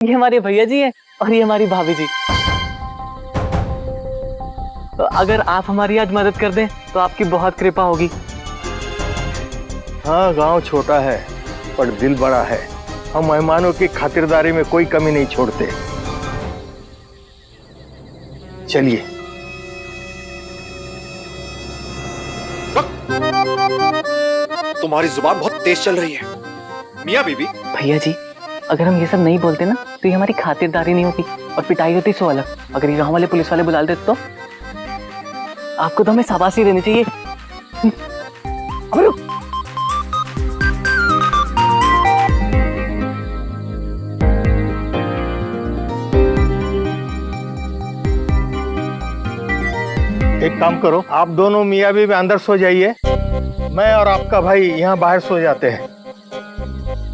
ये हमारे भैया जी हैं और ये हमारी भाभी जी। तो अगर आप हमारी आज मदद कर दें तो आपकी बहुत कृपा होगी। हाँ, गांव छोटा है पर दिल बड़ा है। हम मेहमानों की खातिरदारी में कोई कमी नहीं छोड़ते। चलिए। तुम्हारी जुबान बहुत तेज चल रही है मियाँ बीबी। भैया जी, अगर हम ये सब नहीं बोलते ना तो ये हमारी खातिरदारी नहीं होती और पिटाई होती सो अलग। अगर ये गाँव वाले पुलिस वाले बुला देते तो आपको तो हमें शाबाशी देनी चाहिए। अबे रुक। एक काम करो, आप दोनों मियाँ बीवी अंदर सो जाइए, मैं और आपका भाई यहाँ बाहर सो जाते हैं।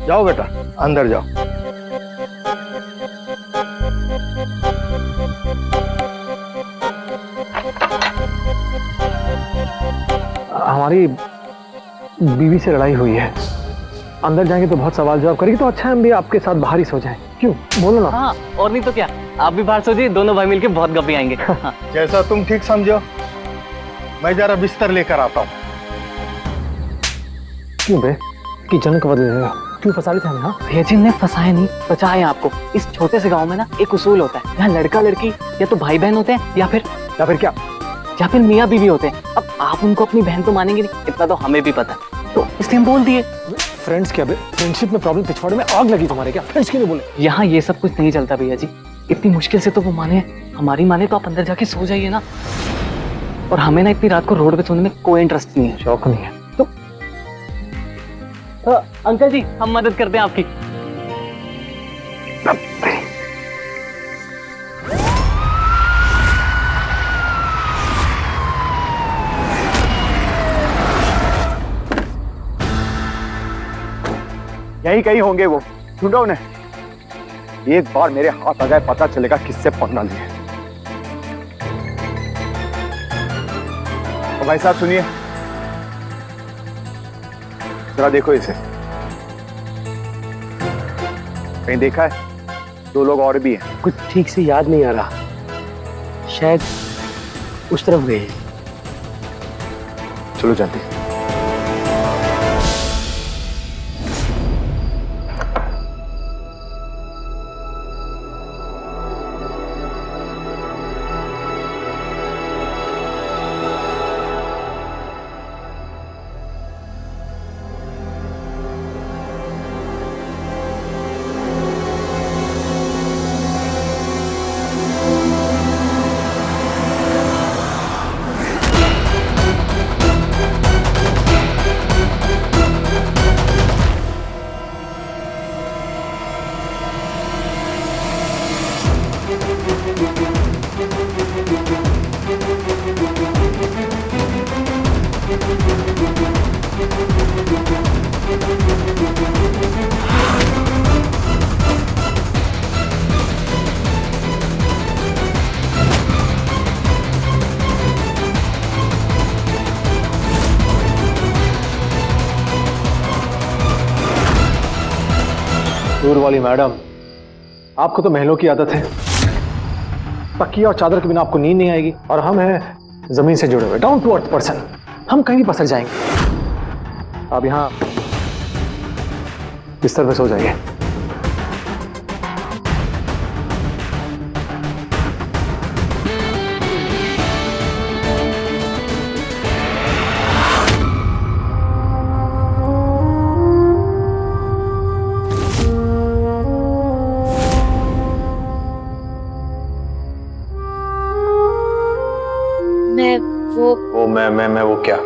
जाओ बेटा, अंदर जाओ। हमारी बीवी से लड़ाई हुई है, अंदर जाएंगे तो बहुत सवाल जवाब करेगी, तो अच्छा हम भी आपके साथ बाहर ही सो जाएं। क्यों, बोलो ना। हाँ, और नहीं तो क्या, आप भी बाहर सो जाइए, दोनों भाई मिलके बहुत गप्पे आएंगे। हाँ। जैसा तुम ठीक समझो। मैं जरा बिस्तर लेकर आता हूँ। क्यों बे, किचन को बदल देगा? क्यों फंसा रहे थे हमें? हाँ भैया जी, हमने फंसाया नहीं, बचाए आपको। इस छोटे से गांव में ना एक उसूल होता है, यहाँ लड़का लड़की या तो भाई बहन होते हैं या फिर क्या, या फिर मियाँ बीवी होते हैं। अब आप उनको अपनी बहन तो मानेंगे नहीं, इतना तो हमें भी पता है, तो इसलिए हम बोल दिए। फ्रेंड्स क्या बे, फ्रेंडशिप में प्रॉब्लम, पिछवाड़े में आग लगी तुम्हारे, क्या फ्रेंड्स क्यों नहीं बोले? यहाँ ये सब कुछ नहीं चलता भैया जी, इतनी मुश्किल से तो वो माने, हमारी माने तो आप अंदर जाके सो जाइए ना। और हमें ना इतनी रात को रोड पे सोने में कोई इंटरेस्ट नहीं है, शौक नहीं है तो अंकल जी हम मदद करते हैं आपकी। यही कहीं होंगे वो, ढूंढो उन्हें। एक बार मेरे हाथ आ जाए पता चलेगा किससे पंगा लिया। तो भाई साहब सुनिए, जरा देखो इसे, कहीं देखा है? दो लोग और भी हैं। कुछ ठीक से याद नहीं आ रहा, शायद उस तरफ गए। चलो जल्दी। दूर वाली मैडम, आपको तो महलों की आदत है, तकिया और चादर के बिना आपको नींद नहीं आएगी, और हम हैं जमीन से जुड़े हुए, डाउन टू अर्थ पर्सन, हम कहीं भी पसर जाएंगे। आप यहाँ बिस्तर पे सो जाइए। मैं वो क्या?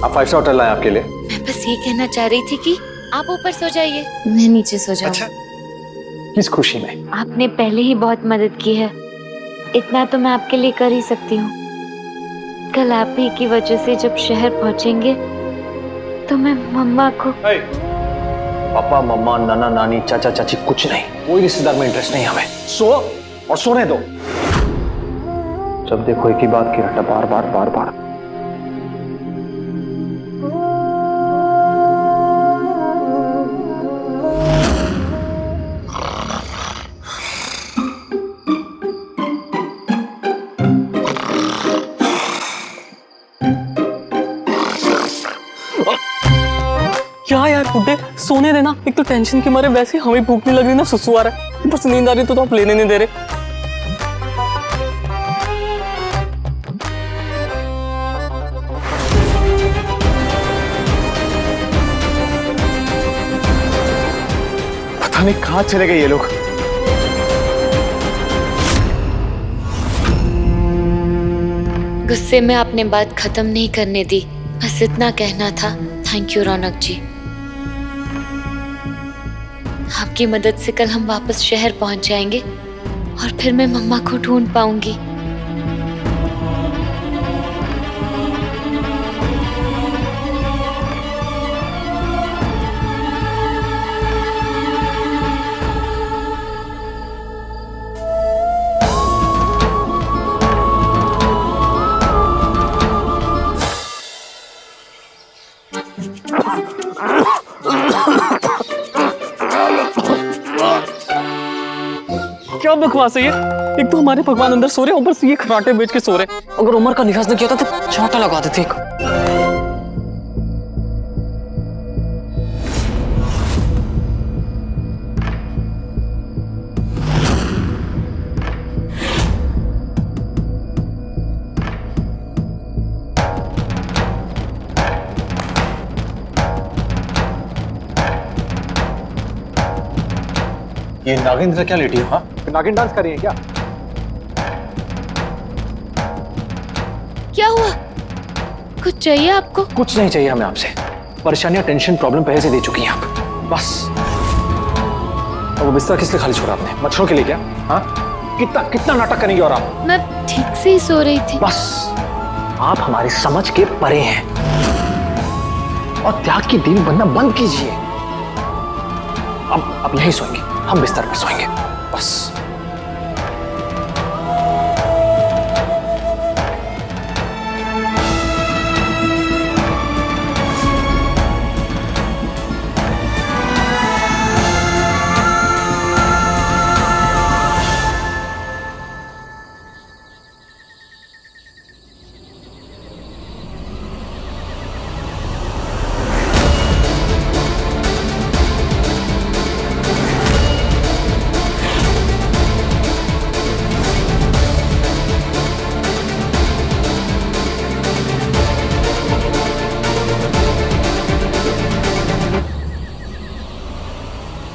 आप 5 स्टार होटल लाए आपके लिए। मैं बस ये कहना चाह रही थी कि आप ऊपर सो जाइए, मैं नीचे सो जाऊँ। अच्छा, किस खुशी में? आपने पहले ही बहुत मदद की है, इतना तो मैं आपके लिए कर ही सकती हूँ। कल आप ही की वजह से जब शहर पहुँचेंगे तो मैं मम्मा को पापा मम्मा नाना नानी चाचा चाची कुछ नहीं, कोई रिश्तेदार में इंटरेस्ट नहीं हमें। सो और सोने दो। जब देखो एक ही बात की रट्टा, बार बार बार बार। बुड्ढे सोने देना। एक तो टेंशन के मारे वैसे हमें भूख नहीं लग रही ना, सुसु आ रहा है, बस नींद आ रही तो आप लेने नहीं दे रहे। पता नहीं कहाँ चले गए ये लोग। गुस्से में आपने बात खत्म नहीं करने दी, बस इतना कहना था। थैंक यू रौनक जी। आपकी मदद से कल हम वापस शहर पहुंच जाएंगे और फिर मैं मम्मा को ढूंढ पाऊंगी। क्या बकवास है ये? एक तो हमारे भगवान अंदर सो रहे, ऊपर से ये खराटे बेच के सो रहे। अगर उमर का लिहाज न किया होता तो चांटा लगा देते एक। ये नागेंद्र क्या लेटी है? हाँ, नागिन डांस कर रही है क्या? क्या हुआ? कुछ चाहिए आपको? कुछ नहीं चाहिए हमें आपसे। परेशानियां, टेंशन, प्रॉब्लम पहले से दे चुकी हैं आप, बस। और वो बिस्तर किस लिए खाली छोड़ा आपने? मच्छरों के लिए क्या? हाँ, कितना कितना नाटक करेंगे और आप? मैं ठीक से ही सो रही थी। बस, आप हमारी समझ के परे हैं और त्याग की देवी बनना बंद कीजिए। अब यहीं सोएंगे, हम बिस्तर पर सोएंगे, बस।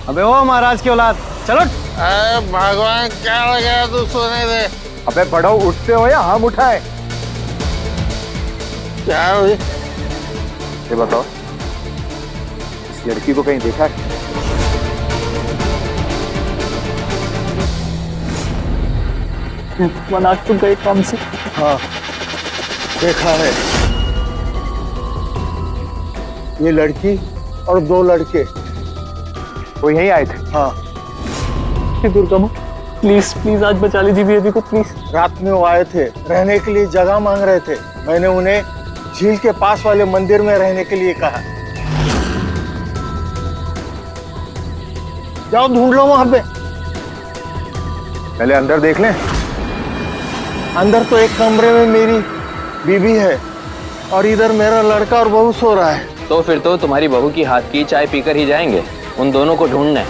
अबे ओ महाराज की औलाद, चलो। अरे भगवान, क्या लगा तू सोने दे। अबे बड़ो, उठते हो या हम उठाए? क्या हुई? ये बताओ, इस लड़की को कहीं देखा है? आज तुम गए काम से? हाँ, देखा है। ये लड़की और 2 लड़के वो यहीं आए थे। हाँ, दुर्गा माँ, प्लीज प्लीज आज बचा लीजिए बेबी को, प्लीज। रात में वो आए थे, रहने के लिए जगह मांग रहे थे। मैंने उन्हें झील के पास वाले मंदिर में रहने के लिए कहा। जाओ ढूंढ लो वहां पे। पहले अंदर देख लें। अंदर तो एक कमरे में मेरी बीबी है और इधर मेरा लड़का और बहू सो रहा है। तो फिर तो तुम्हारी बहू की हाथ की चाय पीकर ही जाएंगे, उन दोनों को ढूंढने।